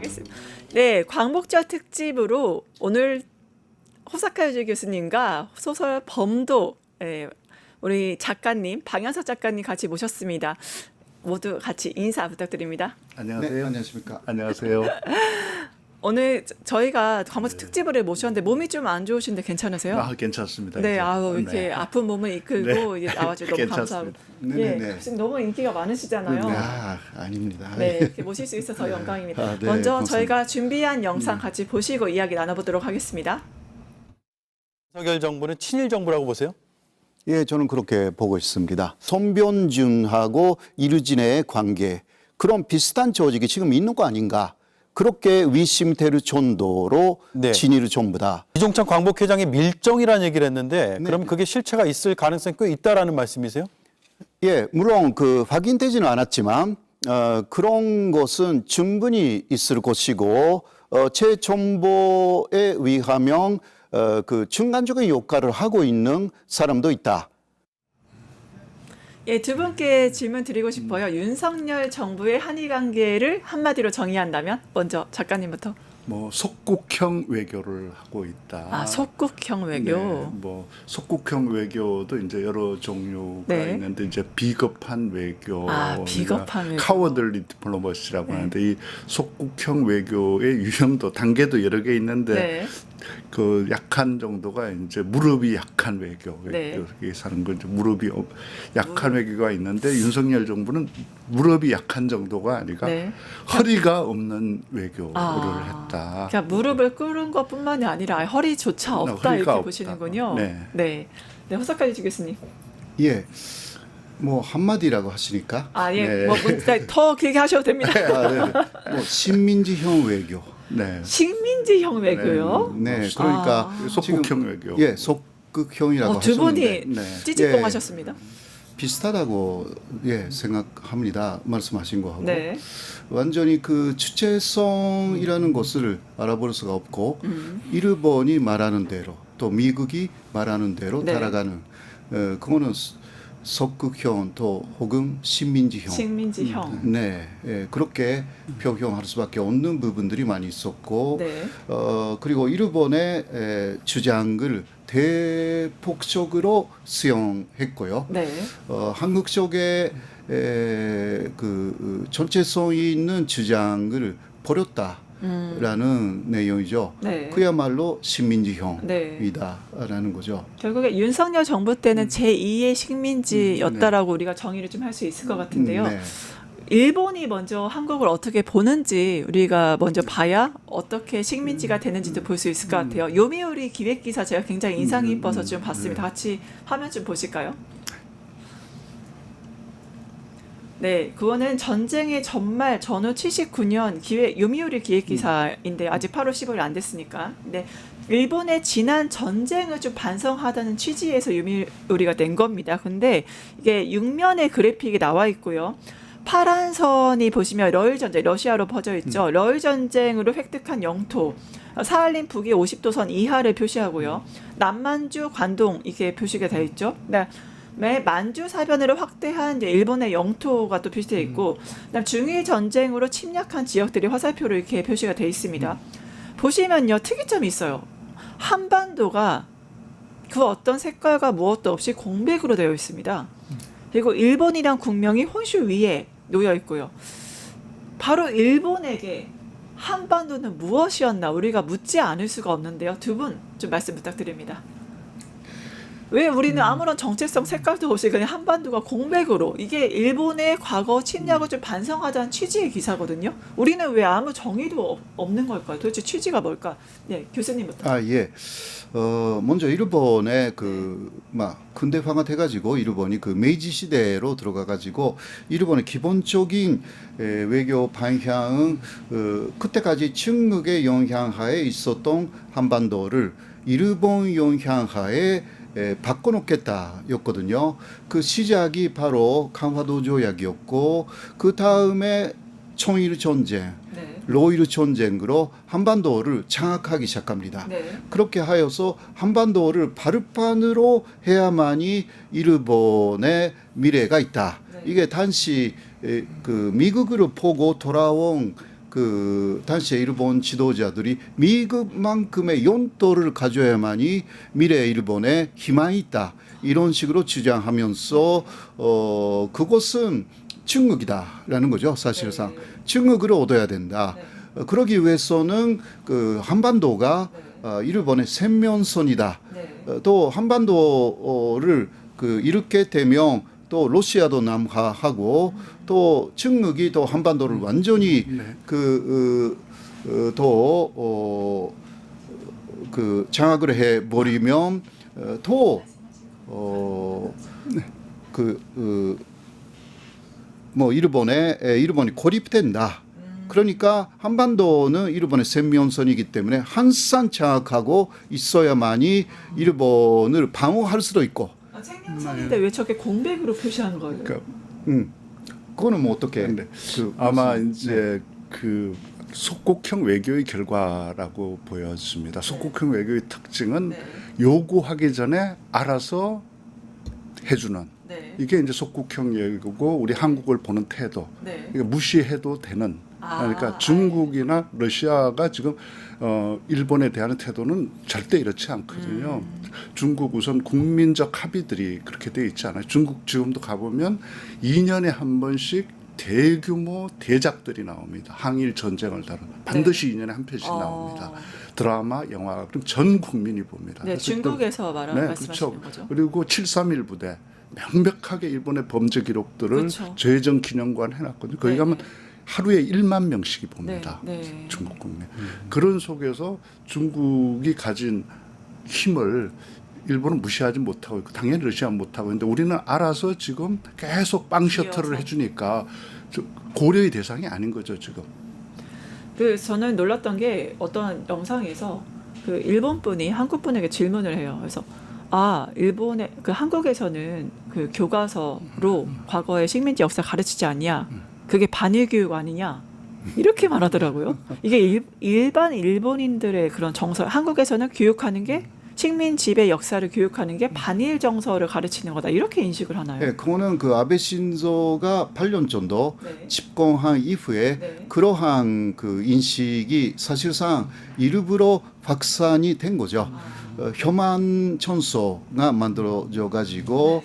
하겠습니다. 네, 광복절 특집으로 오늘 호사카 유지 교수님과 소설 범도 우리 작가님 방현석 작가님 같이 모셨습니다. 모두 같이 인사 부탁드립니다. 안녕하세요. 네, 안녕하십니까. 안녕하세요. 오늘 저희가 광복절 특집을 모셨는데 몸이 좀 안 좋으신데 괜찮으세요? 아, 괜찮습니다. 네, 이제. 아우 이렇게 네. 아픈 몸을 이끌고 이제 나와주셔서 너무 감사하고. 괜찮습니다. 네네네. 교수님 너무 인기가 많으시잖아요. 네, 아닙니다. 네, 이렇게 모실 수 있어서 영광입니다. 아, 네, 먼저 감사합니다. 저희가 준비한 영상 같이 보시고 이야기 나눠보도록 하겠습니다. 윤석열 정부는 친일 정부라고 보세요? 예, 저는 그렇게 보고 있습니다. 손변준하고 이르진의 관계, 그런 비슷한 조직이 지금 있는 거 아닌가. 그렇게 위심될 정도로 네. 친일 정부다. 이종찬 광복회장이 밀정이라는 얘기를 했는데 네. 그럼 그게 실체가 있을 가능성이 꽤 있다라는 말씀이세요? 예, 물론 확인되지는 않았지만 그런 것은 충분히 있을 것이고 제 정보에 의하면 중간적인 역할을 하고 있는 사람도 있다. 예, 두 분께 질문 드리고 싶어요. 윤석열 정부의 한일 관계를 한마디로 정의한다면 먼저 작가님부터. 뭐 속국형 외교를 하고 있다. 아, 속국형 외교. 네, 뭐 속국형 외교도 이제 여러 종류가 네. 있는데 이제 비겁한 외교, 아, 비겁한 외교. 카워들리 디플로머시라고 네. 하는데 이 속국형 외교의 유형도 단계도 여러 개 있는데 네. 그 약한 정도가 이제 무릎이 약한 외교, 네. 여기 사는 건 이제 무릎이 약한 외교가 있는데 윤석열 정부는 무릎이 약한 정도가 아니라 네. 허리가 없는 외교를 아, 했다. 그러니까 무릎을 꿇은 것뿐만이 아니라 아예 허리조차 없다 허리가 이렇게 없다. 보시는군요. 네. 네. 네, 호사카 유지 교수님. 예, 뭐 한마디라고 하시니까. 아, 예. 네. 뭐 더 길게 하셔도 됩니다. 아, 네. 뭐 신민지형 외교. 네. 식민지형 외교요? 네, 그러니까 아. 속국형 외교. 예, 속국형이라고 두 분이 하셨는데 네. 찌찌뽕 예. 하셨습니다. 비슷하다고 생각합니다. 말씀하신 거하고 네. 완전히 주체성이라는 것을 알아볼 수가 없고 일본이 말하는 대로 또 미국이 말하는 대로 네. 따라가는 그거는 적극형 또 혹은 식민지형 식민지형. 네, 그렇게 표현할 수밖에 없는 부분들이 많이 있었고 네. 그리고 일본의 주장을 대폭적으로 수용했고요. 네. 한국 쪽에 전체성이 있는 주장을 버렸다라는 내용이죠. 네. 그야말로 식민지형이다라는 거죠. 결국에 윤석열 정부 때는 제2의 식민지였다라고 우리가 정의를 좀 할 수 있을 것 같은데요. 네. 일본이 먼저 한국을 어떻게 보는지 우리가 먼저 봐야 어떻게 식민지가 되는지도 볼 수 있을 것 같아요. 요미우리 기획기사 제가 굉장히 인상이 깊어서 좀 봤습니다. 같이 화면 좀 보실까요? 네, 그거는 전쟁의 전말 전후 79년 요미우리 기획기사인데 아직 8월 15일 안 됐으니까. 네, 일본의 지난 전쟁을 좀 반성하다는 취지에서 요미우리가 낸 겁니다. 근데 이게 6면의 그래픽이 나와 있고요. 파란 선이 보시면 러일 전쟁, 러시아로 퍼져 있죠. 러일 전쟁으로 획득한 영토, 사할린 북위 50도선 이하를 표시하고요. 남만주, 관동 이게 표시가 되어 있죠. 네. 만주 사변으로 확대한 이제 일본의 영토가 또 표시되어 있고, 그다음 중일 전쟁으로 침략한 지역들이 화살표로 이렇게 표시가 되어 있습니다. 보시면요, 특이점이 있어요. 한반도가 그 어떤 색깔과 무엇도 없이 공백으로 되어 있습니다. 그리고 일본이란 국명이 혼슈 위에 놓여 있고요. 바로 일본에게 한반도는 무엇이었나 우리가 묻지 않을 수가 없는데요. 두 분 좀 말씀 부탁드립니다. 왜 우리는 아무런 정체성 색깔도 없이 그냥 한반도가 공백으로, 이게 일본의 과거 침략을 좀 반성하자는 취지의 기사거든요. 우리는 왜 아무 정의도 없는 걸까요? 도대체 취지가 뭘까? 네, 교수님부터. 아, 예. 먼저 일본의 근대화가 돼가지고 일본이 메이지 시대로 들어가가지고 일본의 기본적인 외교 방향은 그때까지 중국의 영향하에 있었던 한반도를 일본 영향하에 바꿔놓겠다였거든요. 그 시작이 바로 강화도 조약이었고 그 다음에 청일 전쟁, 네. 로일 전쟁으로 한반도를 장악하기 시작합니다. 네. 그렇게 하여서 한반도를 발판으로 해야만이 일본의 미래가 있다. 네. 이게 단지 미국으로 보고 돌아온 그 당시에 일본 지도자들이 미국만큼의 용도를 가져야만이 미래 일본에 희망이 있다. 이런 식으로 주장하면서 그것은 중국이다라는 거죠. 사실상 중국으로 얻어야 된다. 그러기 위해서는 그 한반도가 일본의 생명선이다. 또 한반도를 그 이렇게 되면 또 러시아도 남하하고 또 중국이 또 한반도를 완전히 또 장악을 해 버리면 뭐 일본이 고립된다. 그러니까 한반도는 일본의 생명선이기 때문에 항상 장악하고 있어야만이 일본을 방어할 수도 있고. 생명선인데 왜 저렇게 공백으로 표시한 거예요? 그러니까, 그거는 뭐 어떻게? 근데 아마 이제 그 속국형 외교의 결과라고 보여집니다. 속국형 외교의 특징은 요구하기 전에 알아서 해주는 이게 이제 속국형 외교고 우리 한국을 보는 태도. 이게 무시해도 되는. 그러니까 중국이나 러시아가 지금 일본에 대한 태도는 절대 이렇지 않거든요. 중국 우선 국민적 합의들이 그렇게 돼 있지 않아요. 중국 지금도 가보면 2년에 한 번씩 대규모 대작들이 나옵니다. 항일 전쟁을 다룬 반드시 2년에 한 편씩 나옵니다. 드라마, 영화 그럼 전 국민이 봅니다. 네, 중국에서 말씀하시는 그렇죠. 거죠. 그리고 7.3 부대 명백하게 일본의 범죄 기록들을 그렇죠. 제정 기념관 해놨거든요. 거기 가면 하루에 1만 명씩이 봅니다. 중국 국민. 그런 속에서 중국이 가진 힘을 일본은 무시하지 못하고 있고 당연히 러시아 못하고 있는데 우리는 알아서 지금 계속 빵 셔터를 해주니까 고려의 대상이 아닌 거죠 지금. 그 저는 놀랐던 게 어떤 영상에서 그 일본 분이 한국 분에게 질문을 해요. 그래서 일본의 그 한국에서는 그 교과서로 과거의 식민지 역사 가르치지 않냐? 그게 반일 교육 아니냐? 이렇게 말하더라고요. 이게 일반 일본인들의 그런 정서. 한국에서는 교육하는 게 식민 지배 역사를 교육하는 게 반일 정서를 가르치는 거다. 이렇게 인식을 하나요? 네, 그거는 그 아베 신조가 8년 정도 집권한 이후에 그러한 그 인식이 사실상 일부러 확산이 된 거죠. 혐한 천소가 만들어져 가지고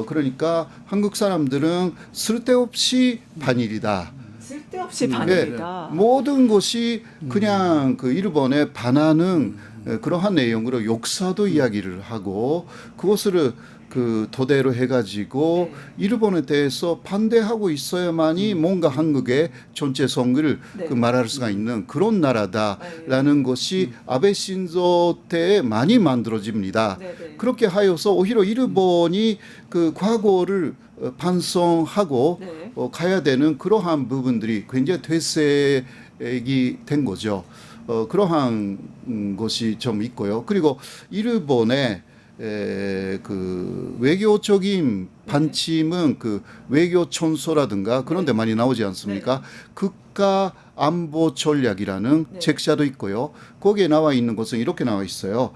그러니까 한국 사람들은 쓸데없이 반일이다. 쓸데없이 반일이다. 모든 것이 그냥 그 일본에 반하는 그러한 내용으로 역사도 이야기를 하고 그것을 그 토대로 해가지고 일본에 대해서 반대하고 있어야만이 뭔가 한국의 전체성을 그 말할 수가 있는 그런 나라다라는 것이 아베 신조 때에 많이 만들어집니다. 그렇게 하여서 오히려 일본이 그 과거를 반성하고 가야 되는 그러한 부분들이 굉장히 퇴색이 된 거죠. 그러한 것이 좀 있고요. 그리고 일본의 그 외교적인 반침은 그 외교 천서라든가 그런 데 많이 나오지 않습니까? 국가 안보 전략이라는 책자도 있고요. 거기에 나와 있는 것은 이렇게 나와 있어요.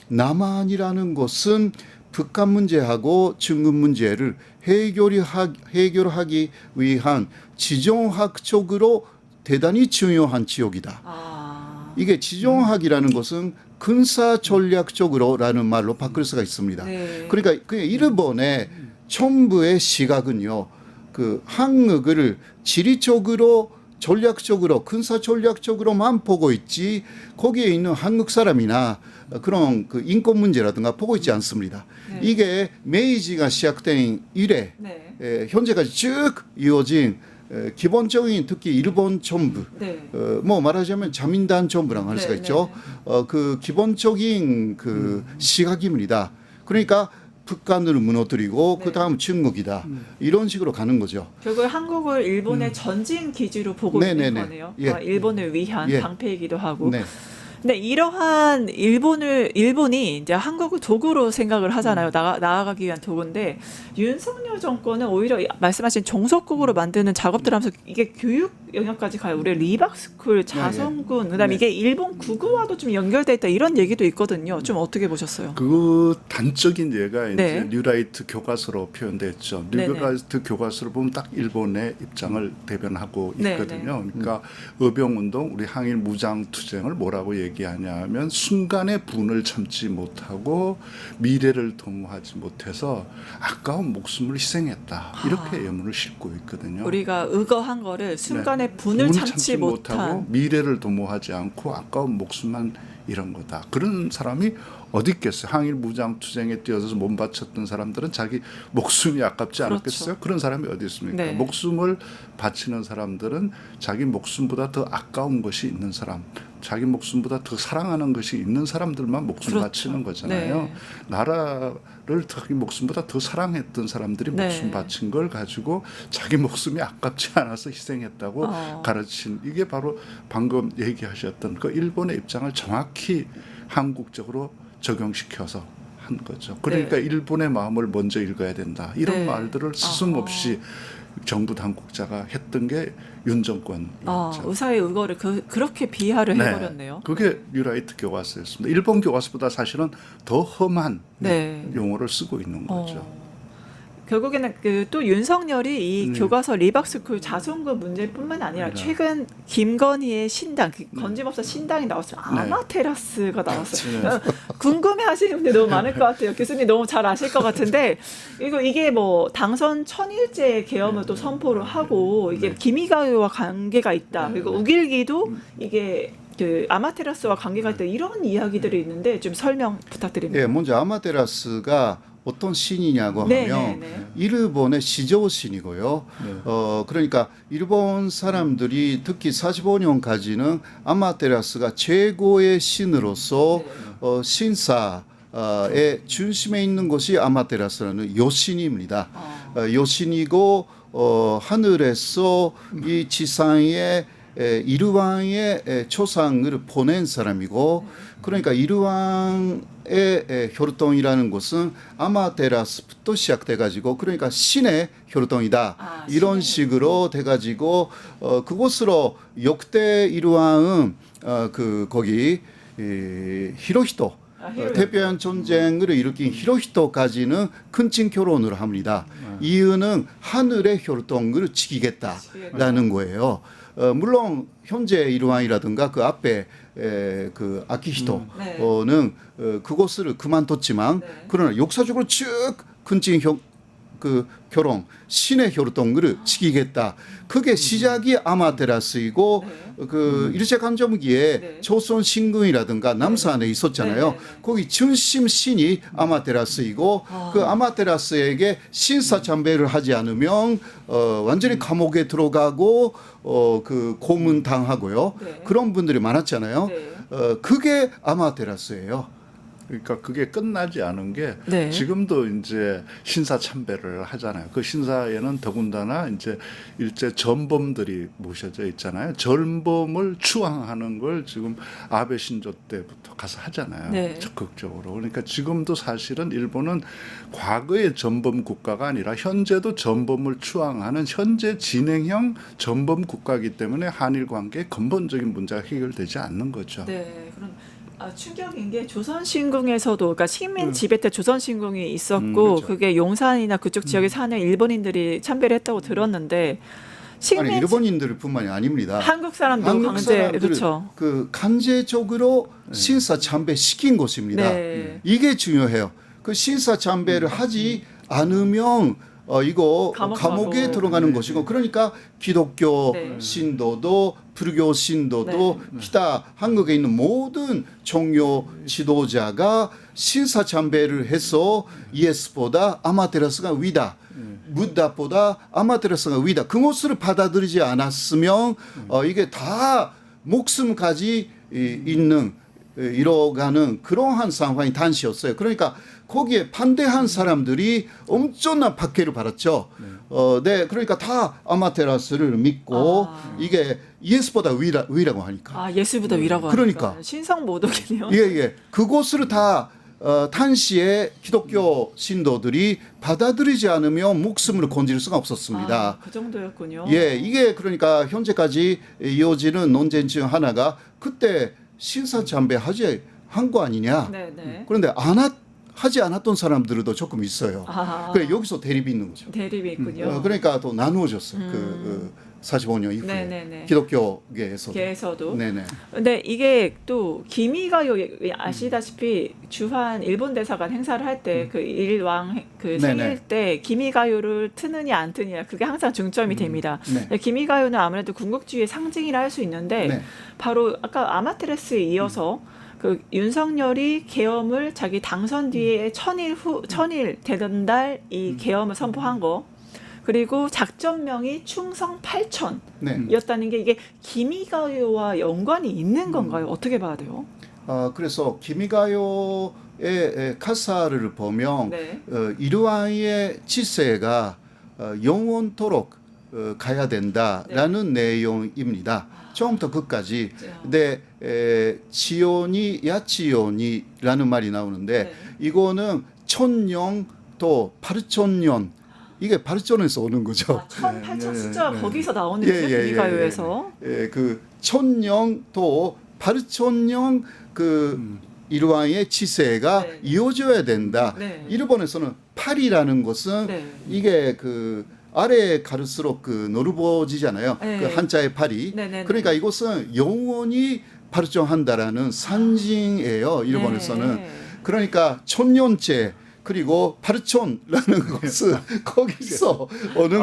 남한이라는 것은 북한 문제하고 중국 문제를 해결하기 위한 지정학적으로 대단히 중요한 지역이다. 이게 지정학이라는 것은 군사 전략적으로라는 말로 바꿀 수가 있습니다. 그러니까 그 일본의 정부의 시각은요, 그 한국을 지리적으로 전략적으로 군사 전략적으로만 보고 있지 거기에 있는 한국 사람이나 그런 그 인권 문제라든가 보고 있지 않습니다. 이게 메이지가 시작된 이래 현재까지 쭉 이어진 기본적인 특히 일본 정부, 뭐 말하자면 자민당 정부라고 할 수가 있죠. 그 기본적인 그 시각입니다. 그러니까 북한을 무너뜨리고 그 다음 중국이다. 이런 식으로 가는 거죠. 결국 한국을 일본의 전진 기지로 보고 있는 거네요. 일본을 위한 방패이기도 하고. 근데 이러한 일본이 이제 한국을 도구로 생각을 하잖아요. 나아가기 위한 도구인데 윤석열 정권은 오히려 말씀하신 종속국으로 만드는 작업들 하면서 이게 교육 영역까지 가요. 우리 리박스쿨, 자성군, 그다음에 이게 일본 국어와도 좀 연결돼 있다 이런 얘기도 있거든요. 좀 어떻게 보셨어요? 그 단적인 예가 이제 네. 뉴라이트 교과서로 표현됐죠. 뉴라이트 교과서를 보면 딱 일본의 입장을 대변하고 있거든요. 그러니까 의병운동, 우리 항일 무장투쟁을 뭐라고 얘기하냐면 순간의 분을 참지 못하고 미래를 도모하지 못해서 아까운 목숨을 희생했다. 이렇게 예문을 싣고 있거든요. 우리가 의거한 거를 순간의 분을 참지 못한 미래를 도모하지 않고 아까운 목숨만 이런 거다. 그런 사람이 어디 있겠어요. 항일 무장투쟁에 뛰어들어서 몸 바쳤던 사람들은 자기 목숨이 아깝지 않았겠어요? 그런 사람이 어디 있습니까? 네. 목숨을 바치는 사람들은 자기 목숨보다 더 아까운 것이 있는 사람, 자기 목숨보다 더 사랑하는 것이 있는 사람들만 목숨 바치는 거잖아요. 네. 나라를 자기 목숨보다 더 사랑했던 사람들이 목숨 바친 걸 가지고 자기 목숨이 아깝지 않아서 희생했다고 가르친, 이게 바로 방금 얘기하셨던 그 일본의 입장을 정확히 한국적으로 적용시켜서 한 거죠. 그러니까 일본의 마음을 먼저 읽어야 된다. 이런 말들을 스승없이 정부 당국자가 했던 게 윤 정권이었죠. 의사의 의거를 그렇게 비하를 해버렸네요. 그게 뉴라이트 교과서였습니다. 일본 교과서보다 사실은 더 험한 용어를 쓰고 있는 거죠. 결국에는 또 윤석열이 이 교과서 리박스쿨 자손금 문제뿐만 아니라 최근 김건희의 신당, 건지법사 신당이 나왔어요. 아마테라스가 나왔어요. 궁금해하시는 분들 너무 많을 것 같아요. 교수님 너무 잘 아실 것 같은데 이게 뭐 당선 1000일째 계엄을 또 선포를 하고 이게 기미가요와 관계가 있다. 그리고 우길기도 이게 그 아마테라스와 관계가 있다. 이런 이야기들이 있는데 좀 설명 부탁드립니다. 예, 먼저 아마테라스가 어떤 신이냐고 하면 일본의 시조신이고요. 그러니까 일본 사람들이 특히 45년까지는 아마테라스가 최고의 신으로서 신사의 중심에 있는 것이 아마테라스라는 요신입니다. 요신이고 하늘에서 이 지상에 이르왕의 초상을 보낸 사람이고, 그러니까 이르왕의 혈통이라는 것은 아마테라스부터 시작돼가지고, 그러니까 신의 혈통이다 이런 식으로 돼가지고 그곳으로 역대 이르왕은 거기 히로히토 태평양 전쟁을 일으킨 히로히토까지는 큰친 결혼을 합니다. 이유는 하늘의 혈통을 지키겠다라는 거예요. 물론 현재 일왕이라든가 그 앞에 그 아키히토는 그것을 그만뒀지만 그러나 역사적으로 쭉 큰친 결혼 신의 혈통을 지키겠다. 그게 시작이 아마테라스이고 그 일제강점기에 조선 신궁이라든가 남산에 있었잖아요. 거기 중심 신이 아마테라스이고 그 아마테라스에게 신사참배를 하지 않으면 완전히 감옥에 들어가고 그 고문 당하고요. 그런 분들이 많았잖아요. 그게 아마테라스예요. 그러니까 그게 끝나지 않은 게 지금도 이제 신사 참배를 하잖아요. 그 신사에는 더군다나 이제 일제 전범들이 모셔져 있잖아요. 전범을 추앙하는 걸 지금 아베 신조 때부터 가서 하잖아요. 적극적으로. 그러니까 지금도 사실은 일본은 과거의 전범 국가가 아니라 현재도 전범을 추앙하는 현재 진행형 전범 국가이기 때문에 한일 관계의 근본적인 문제가 해결되지 않는 거죠. 그런 충격인 게 조선신궁에서도, 그러니까 식민 지배 때 조선신궁이 있었고 그게 용산이나 그쪽 지역에 사는 일본인들이 참배를 했다고 들었는데 아니 일본인들뿐만이 아닙니다. 한국 사람도 강제 그렇죠. 그 강제적으로 신사 참배 시킨 것입니다. 이게 중요해요. 그 신사 참배를 하지 않으면 이거 감옥에 들어가는 것이고, 그러니까 기독교 신도도 불교 신도도 기타 한국에 있는 모든 종교 지도자가 신사 참배를 해서 예수보다 아마테라스가 위다, 부다보다 아마테라스가 위다, 그것을 받아들이지 않았으면 이게 다 목숨까지 잃어가는 그러한 상황이 단시였어요. 그러니까 거기에 반대한 사람들이 엄청난 박해를 받았죠. 네, 그러니까 다 아마테라스를 믿고 이게 예수보다 위라고 하니까. 아, 예수보다 위라고 하니까. 그러니까. 신성 모독이네요. 예. 그곳을 다 당시에 기독교 신도들이 받아들이지 않으면 목숨을 건질 수가 없었습니다. 아, 그 정도였군요. 예, 이게 그러니까 현재까지 이어지는 논쟁 중 하나가 그때 신사참배 하지 한 거 아니냐. 네. 그런데 하지 않았던 사람들도 조금 있어요. 그래 여기서 대립이 있는 거죠. 대립이 있군요. 그러니까 또 나누어졌어요. 그 45년 이후에 네네네. 기독교계에서도. 계에서도. 네네. 근데 이게 또 기미가요 아시다시피 주한 일본 대사관 행사를 할 때 그 일왕 그 생일 네네. 때 기미가요를 트느냐 안 트느냐 그게 항상 중점이 됩니다. 네. 기미가요는 아무래도 군국주의의 상징이라 할 수 있는데 네. 바로 아까 아마테라스에 이어서 그 윤석열이 계엄을 자기 당선 뒤에 천일 되던 달 이 계엄을 선포한 거. 그리고 작전명이 충성 8천이었다는 네. 게 이게 기미가요와 연관이 있는 건가요? 어떻게 봐야 돼요? 그래서 기미가요의 가사를 보면 네. 이르와이의 치세가 영원토록 가야 된다라는 내용입니다. 처음부터 끝까지. 근데 지온이 야치온이라는 말이 나오는데 네. 이거는 천년 또 8천년 이게 발전에서 오는 거죠. 1800 숫자 거기서 나오는 예, 거죠? 예, 기미가요에서. 그 천년 또 8천년 그 일왕의 치세가 네. 이어져야 된다. 네. 일본에서는 8이라는 것은 네. 이게 그 아래 갈수록 그 노르보지잖아요. 네. 그 한자의 8이. 네네네. 그러니까 이것은 영원히 발전한다라는 상징이에요. 일본에서는. 네. 그러니까 천년째 그리고 8촌라는 것은 거기서 오는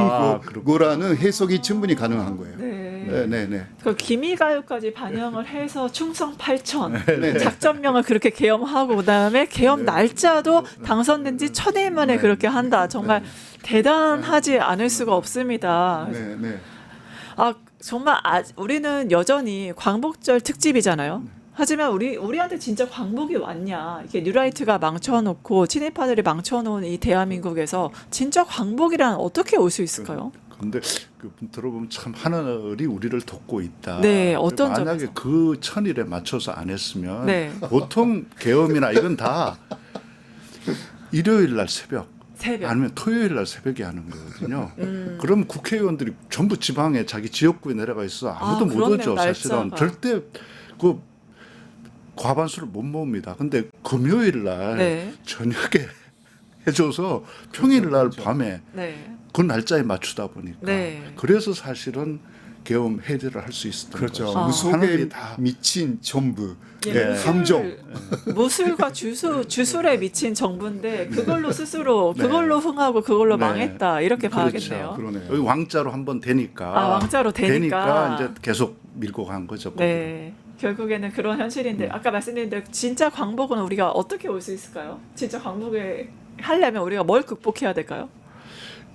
거라는 해석이 충분히 가능한 거예요. 네. 그 기미가요까지 반영을 해서 충성 8천 네. 작전명을 그렇게 계엄하고 그다음에 계엄 날짜도 당선된 지 1000일 만에 그렇게 한다. 정말 대단하지 않을 수가 없습니다. 네. 아 정말 우리는 여전히 광복절 특집이잖아요. 하지만 우리한테 진짜 광복이 왔냐? 이게 뉴라이트가 망쳐놓고 친일파들이 망쳐놓은 이 대한민국에서 진짜 광복이란 어떻게 올 수 있을까요? 근데 들어보면 참 하늘이 우리를 돕고 있다. 네, 어떤 만약에 점에서? 그 천일에 맞춰서 안 했으면 네. 보통 계엄이나 이건 다 일요일 날 새벽 아니면 토요일 날 새벽에 하는 거거든요. 그럼 국회의원들이 전부 지방에 자기 지역구에 내려가 있어 아무도 못 그렇네요, 오죠. 사실은 날짜가. 절대 그 과반수를 못 모읍니다. 근데 금요일 날 네. 저녁에 해줘서 평일 날 밤에 네. 그 날짜에 맞추다 보니까 네. 그래서 사실은 계엄 해제를 할 수 있었던 그렇죠. 거죠. 그 속에 하늘이 다 미친 전부. 예, 함정. 무술과 주술에 미친 정부인데 그걸로 스스로 그걸로 흥하고 그걸로 네. 망했다 이렇게 그렇죠. 봐야겠네요. 그러네요. 여기 왕자로 한번 되니까 왕자로 되니까. 이제 계속 밀고 간 거죠. 네. 결국에는 그런 현실인데 아까 말씀드린 대로 진짜 광복은 우리가 어떻게 올 수 있을까요? 진짜 광복을 하려면 우리가 뭘 극복해야 될까요?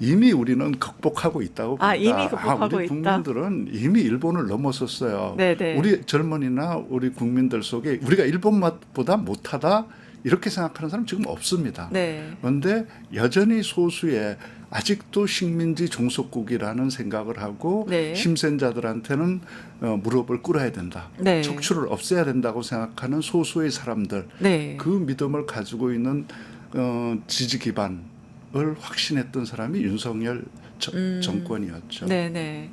이미 우리는 극복하고 있다고 봅니다. 이미 극복하고 우리 있다? 국민들은 이미 일본을 넘어섰어요. 네네. 우리 젊은이나 우리 국민들 속에 우리가 일본보다 못하다 이렇게 생각하는 사람 지금 없습니다. 네. 그런데 여전히 소수의 아직도 식민지 종속국이라는 생각을 하고 네. 힘센자들한테는 무릎을 꿇어야 된다. 네. 척추를 없애야 된다고 생각하는 소수의 사람들. 네. 그 믿음을 가지고 있는 지지 기반을 확신했던 사람이 윤석열 정권이었죠. 네네.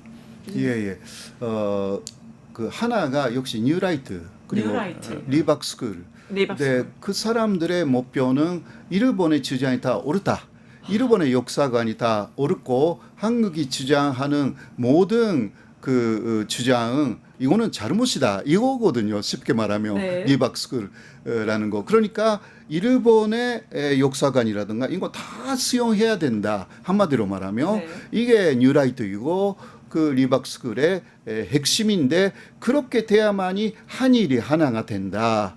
예. 그 하나가 역시 뉴라이트 그리고 뉴라이트. 리박스쿨. 리박스. 네, 그 사람들의 목표는 일본의 주장이 다 옳다. 일본의 역사관이 다 옳고 한국이 주장하는 모든 그 주장은 이거는 잘못이다. 이거거든요. 쉽게 말하면 네. 리박스쿨라는 거. 그러니까 일본의 역사관이라든가 이거 다 수용해야 된다. 한마디로 말하면 네. 이게 뉴라이트이고 그 리박스쿨의 핵심인데 그렇게 돼야만이 한일이 하나가 된다.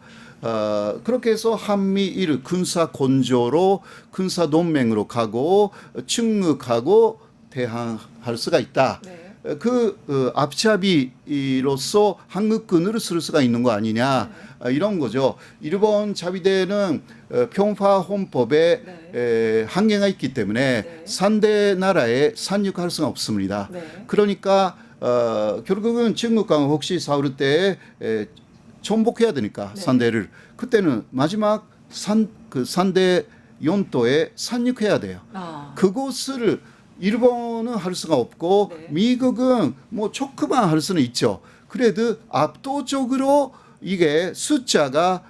그렇게 해서 한미일 군사 건조로 군사 동맹으로 가고 충흑하고 대항할 수가 있다. 네. 앞잡이로서 한국군으로 쓸 수가 있는 거 아니냐 이런 거죠. 일본 자위대는 평화 헌법에 한계가 있기 때문에 상대 나라에 상륙할 수가 없습니다. 그러니까 결국은 중국과 혹시 싸울 때 정복해야 되니까 상대를 그때는 마지막 상대 영토에 상륙해야 돼요. 그곳을 일본은 할 수가 없고 미국은 뭐 조금만 할 수는 있죠. 그래도 압도적으로 이게 숫자가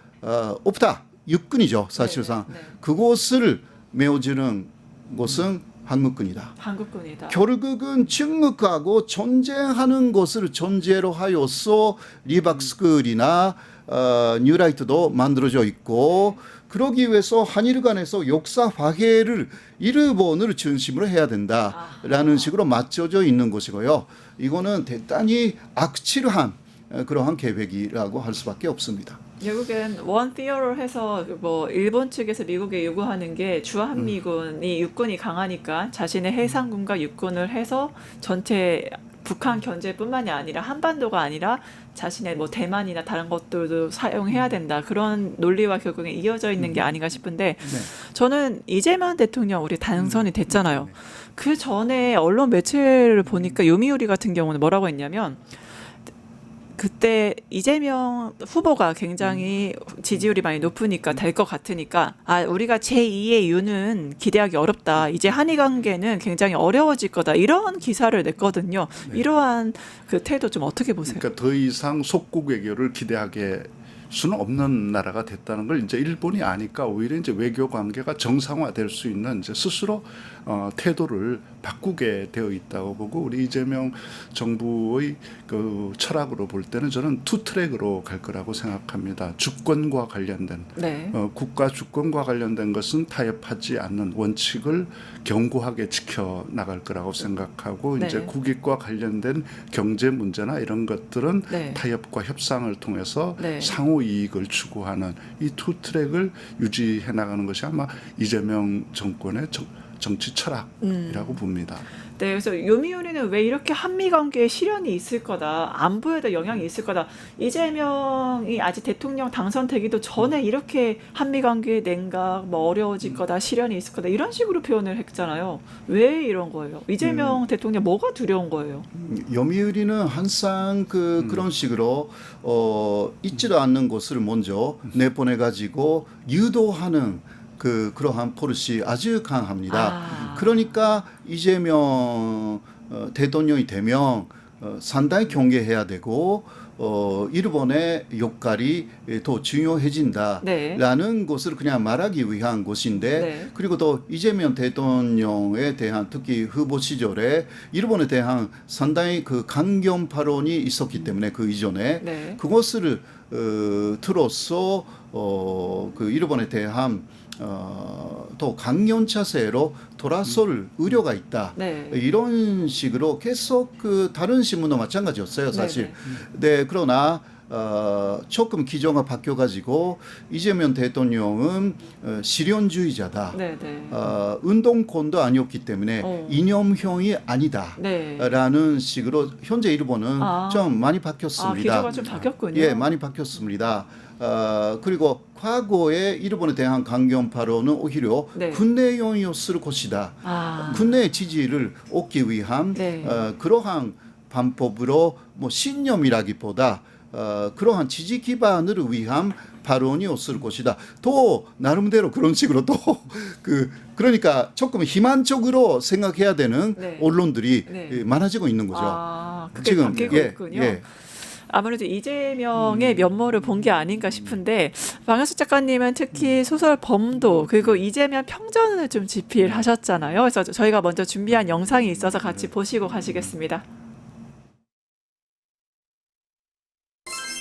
없다. 육군이죠, 사실상. 그곳을 메워주는 곳은 한국군이다. 한국군이다. 결국은 중국하고 전쟁하는 것을 전제로 하여서 리박스쿨이나 뉴라이트도 만들어져 있고 그러기 위해서 한일 간에서 역사 화해를 일본을 중심으로 해야 된다라는 식으로 맞춰져 있는 것이고요. 이거는 대단히 악취한 그러한 계획이라고 할 수밖에 없습니다. 결국엔 원 티어로 해서 뭐 일본 측에서 미국에 요구하는 게 주한미군이 육군이 강하니까 자신의 해상군과 육군을 해서 전체 북한 견제뿐만이 아니라 한반도가 아니라 자신의 뭐 대만이나 다른 것들도 사용해야 된다. 그런 논리와 결국에 이어져 있는 게 아닌가 싶은데 저는 이재명 대통령 우리 당선이 됐잖아요. 그 전에 언론 매체를 보니까 요미우리 같은 경우는 뭐라고 했냐면 그때 이재명 후보가 굉장히 지지율이 많이 높으니까 될 것 같으니까 우리가 제2의 유는 기대하기 어렵다. 이제 한일 관계는 굉장히 어려워질 거다. 이런 기사를 냈거든요. 이러한 그 태도 좀 어떻게 보세요? 그러니까 더 이상 속국 외교를 기대하게 수는 없는 나라가 됐다는 걸 이제 일본이 아니까 오히려 이제 외교 관계가 정상화될 수 있는 이제 스스로 태도를 바꾸게 되어 있다고 보고 우리 이재명 정부의 그 철학으로 볼 때는 저는 투 트랙으로 갈 거라고 생각합니다. 주권과 관련된 국가 주권과 관련된 것은 타협하지 않는 원칙을 견고하게 지켜 나갈 거라고 생각하고 이제 국익과 관련된 경제 문제나 이런 것들은 타협과 협상을 통해서 상호 이익을 추구하는 이 투 트랙을 유지해 나가는 것이 아마 이재명 정권의 정치 철학이라고 봅니다. 네, 그래서 요미우리는 왜 이렇게 한미 관계에 시련이 있을 거다, 안보에도 영향이 있을 거다. 이재명이 아직 대통령 당선되기도 전에 이렇게 한미 관계의 냉각, 뭐 어려워질 거다, 시련이 있을 거다 이런 식으로 표현을 했잖아요. 왜 이런 거예요? 이재명 대통령 뭐가 두려운 거예요? 요미우리는 항상 그런 식으로 있지도 않는 것을 먼저 내보내 가지고 유도하는 그러한 포르시 아주 강합니다. 그러니까 이재명 대통령이 되면 상당히 경계해야 되고 일본의 역할이 더 중요해진다라는 것을 그냥 말하기 위한 것인데 그리고 또 이재명 대통령에 대한 특히 후보 시절에 일본에 대한 상당히 그 강경 발언이 있었기 때문에 그 이전에 그것을 틀어서 그 일본에 대한 또 강경 차세로 돌아설 우려가 있다. 이런 식으로 계속 다른 신문도 마찬가지였어요, 사실. 그러나 조금 기조가 바뀌어가지고 이재명 대통령은 실ion주의자다. 운동권도 아니었기 때문에 이념형이 아니다라는 식으로 현재 일본은 좀 많이 바뀌었습니다. 기조가 좀 바뀌었군요. 예, 많이 바뀌었습니다. 그리고 과거에 일본에 대한 강경 발언은 오히려 군내용이었을 것이다. 군내의 지지를 얻기 위한 그러한 방법으로 뭐 신념이라기보다 그러한 지지 기반을 위한 발언이었을 것이다. 또 나름대로 그런 식으로 또 그러니까 조금 희망적으로 생각해야 되는 언론들이 많아지고 있는 거죠. 그게 지금 바뀌고 있군요. 아무래도 이재명의 면모를 본 게 아닌가 싶은데 방현숙 작가님은 특히 소설 범도 그리고 이재명 평전을 좀 집필하셨잖아요. 그래서 저희가 먼저 준비한 영상이 있어서 같이 보시고 가시겠습니다.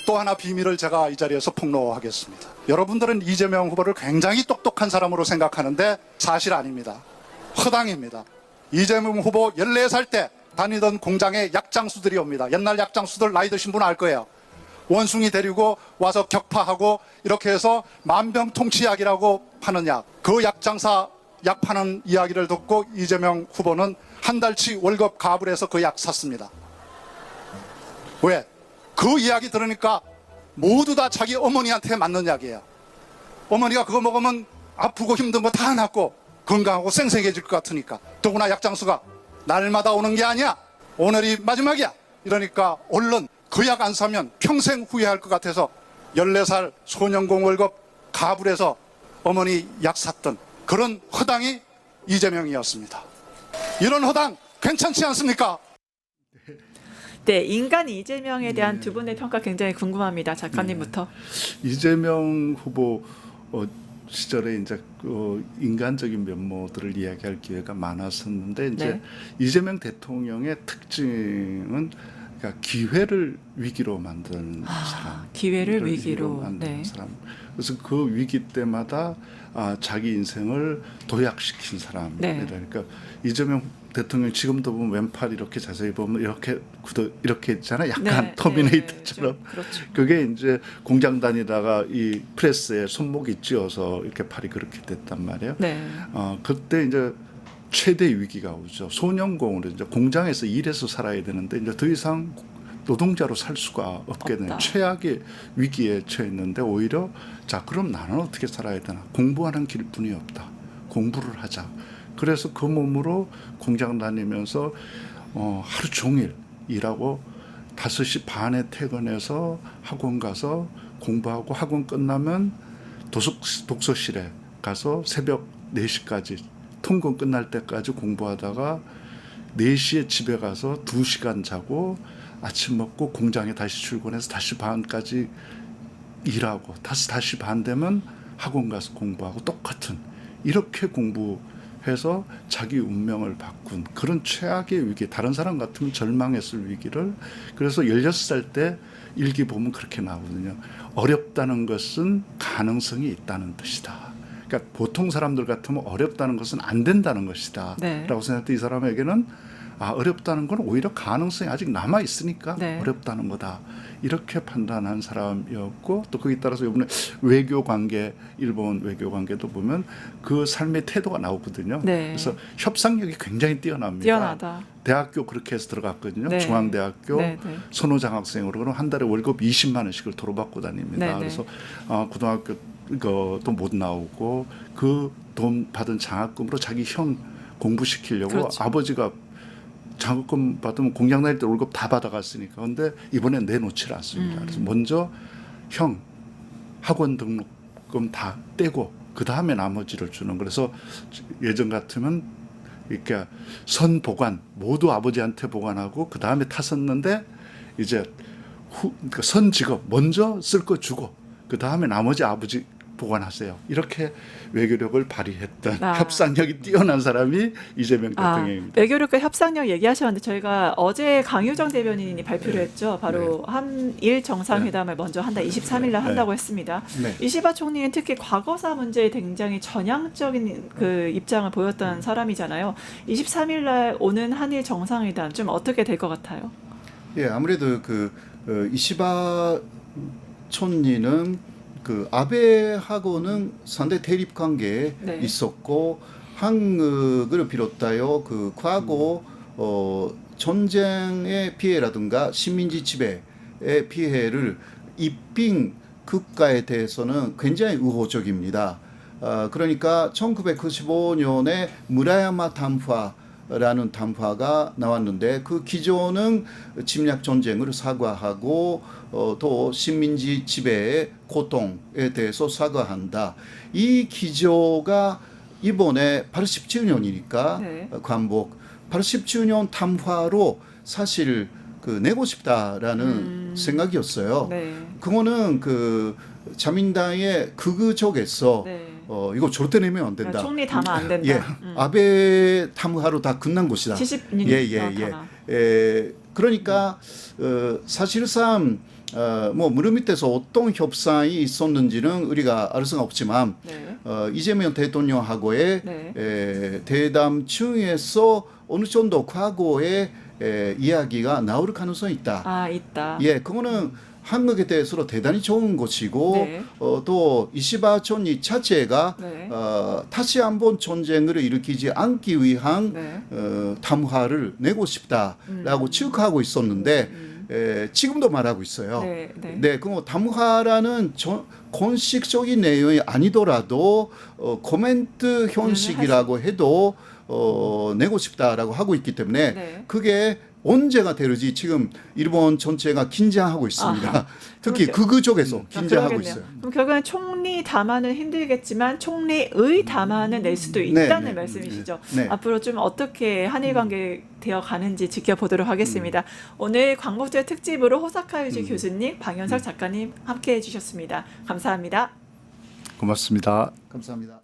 또 하나 비밀을 제가 이 자리에서 폭로하겠습니다. 여러분들은 이재명 후보를 굉장히 똑똑한 사람으로 생각하는데 사실 아닙니다. 허당입니다. 이재명 후보 14살 때 다니던 공장에 약장수들이 옵니다. 옛날 약장수들 나이 드신 분 알 거예요. 원숭이 데리고 와서 격파하고 이렇게 해서 만병통치약이라고 파는 약. 그 약장사 약 파는 이야기를 듣고 이재명 후보는 한 달치 월급 가불해서 그 약 샀습니다. 왜? 그 이야기 들으니까 모두 다 자기 어머니한테 맞는 약이에요. 어머니가 그거 먹으면 아프고 힘든 거 다 낫고 건강하고 쌩쌩해질 것 같으니까. 더구나 약장수가 날마다 오는 게 아니야. 오늘이 마지막이야. 이러니까 얼른 그 약 안 사면 평생 후회할 것 같아서 14살 소년공 월급 가불해서 어머니 약 샀던 그런 허당이 이재명이었습니다. 이런 허당 괜찮지 않습니까? 네, 인간 이재명에 대한 두 분의 평가 굉장히 궁금합니다. 작가님부터. 이재명 후보 시절에 이제 인간적인 면모들을 이야기할 기회가 많았었는데 이제 네. 이재명 대통령의 특징은 그러니까 기회를 위기로 만든 사람, 기회를 위기로. 만드는 네. 사람. 그래서 그 위기 때마다 자기 인생을 도약시킨 사람. 네. 그러니까 이재명 대통령 지금도 보면 왼팔 이렇게 자세히 보면 이렇게 이렇게 있잖아요. 약간 네, 터미네이터처럼. 네, 그렇죠. 그게 이제 공장 다니다가 이 프레스에 손목이 찧어서 이렇게 팔이 그렇게 됐단 말이에요. 네. 그때 이제 최대 위기가 오죠. 소년공으로 이제 공장에서 일해서 살아야 되는데 이제 더 이상 노동자로 살 수가 없게 되는 없다. 최악의 위기에 처했는데 오히려 자 그럼 나는 어떻게 살아야 되나 공부하는 길뿐이 없다. 공부를 하자. 그래서 그 몸으로 공장 다니면서 하루 종일 일하고 5시 반에 퇴근해서 학원 가서 공부하고 학원 끝나면 독서실에 가서 새벽 4시까지 통금 끝날 때까지 공부하다가 4시에 집에 가서 2시간 자고 아침 먹고 공장에 다시 출근해서 다시 반까지 일하고 다시 반 되면 학원 가서 공부하고 똑같은 이렇게 공부해서 자기 운명을 바꾼 그런 최악의 위기, 다른 사람 같으면 절망했을 위기를 그래서 16살 때 일기 보면 그렇게 나오거든요. 어렵다는 것은 가능성이 있다는 뜻이다. 그러니까 보통 사람들 같으면 어렵다는 것은 안 된다는 것이다. 네. 라고 생각했는데 이 사람에게는 어렵다는 건 오히려 가능성이 아직 남아 있으니까 네. 어렵다는 거다. 이렇게 판단한 사람이었고 또 거기에 따라서 이번에 외교 관계, 일본 외교 관계도 보면 그 삶의 태도가 나오거든요. 네. 그래서 협상력이 굉장히 뛰어납니다. 뛰어나다. 대학교 그렇게 해서 들어갔거든요. 네. 중앙대학교 네, 네. 선호장학생으로 그럼 한 달에 월급 20만 원씩을 도로 받고 다닙니다. 네, 네. 그래서 고등학교 또 못 나오고 그 돈 받은 장학금으로 자기 형 공부시키려고 그렇죠. 아버지가 장학금 받으면 공장 다닐 때 월급 다 받아갔으니까. 근데 이번엔 내놓지를 않습니다. 그래서 먼저 형 학원 등록금 다 떼고 그 다음에 나머지를 주는. 그래서 예전 같으면 이렇게 선 보관 모두 아버지한테 보관하고 그 다음에 타섰는데 이제 그러니까 선 직업 먼저 쓸 거 주고 그 다음에 나머지 아버지 보관하세요. 이렇게 외교력을 발휘했던 협상력이 뛰어난 사람이 이재명 대통령입니다. 외교력과 협상력 얘기하셨는데 저희가 어제 강유정 대변인이 발표를 했죠. 바로 한일 정상회담을 먼저 한다. 23일 날 한다고 했습니다. 네. 이시바 총리는 특히 과거사 문제에 굉장히 전향적인 그 입장을 보였던 사람이잖아요. 23일 날 오는 한일 정상회담 좀 어떻게 될 것 같아요? 예, 아무래도 이시바 총리는 아베하고는 상대 대립 관계에 네. 있었고 한국을 비롯하여 과거 전쟁의 피해라든가 식민지 지배의 피해를 입힌 국가에 대해서는 굉장히 우호적입니다. 그러니까 1995년에 무라야마 담화라는 담화가 나왔는데 그 기조는 침략 전쟁을 사과하고 또 식민지 지배의 고통에 대해서 사과한다. 이 기조가 이번에 87년이니까 네. 관복 87년 담화로 사실 내고 싶다라는 생각이었어요. 네. 그거는 자민당의 극우쪽에서 네. 이거 절대 내면 안 된다. 총리 담화 안 된다. 예, 아베 담화로 다 끝난 것이다. 70년 예. 그러니까 사실상 물 밑에서 어떤 협상이 있었는지는 우리가 알 수는 없지만 네. 이재명 대통령하고의 네. 대담 중에서 어느 정도 과거의 이야기가 나올 가능성이 있다. 있다. 예, 그거는 한국에 대해서 대단히 좋은 것이고 네. 또 이시바 총리 자체가 네. 다시 한번 전쟁을 일으키지 않기 위한 네. 담화를 내고 싶다라고 취급하고 있었는데 지금도 말하고 있어요. 네, 네. 네, 그 담화라는 공식적인 내용이 아니더라도 코멘트 형식이라고 해도 내고 싶다라고 하고 있기 때문에 네. 그게 언제가 되는지 지금 일본 전체가 긴장하고 있습니다. 아하. 특히 그렇죠. 극우 쪽에서 긴장하고 그러겠네요. 있어요. 그럼 결국엔 총리 담화는 힘들겠지만 총리의 담화는 낼 수도 있다는 네. 말씀이시죠. 네. 앞으로 좀 어떻게 한일 관계 되어 가는지 지켜보도록 하겠습니다. 오늘 광복절 특집으로 호사카 유지 교수님, 방현석 작가님 함께해 주셨습니다. 감사합니다. 고맙습니다. 감사합니다.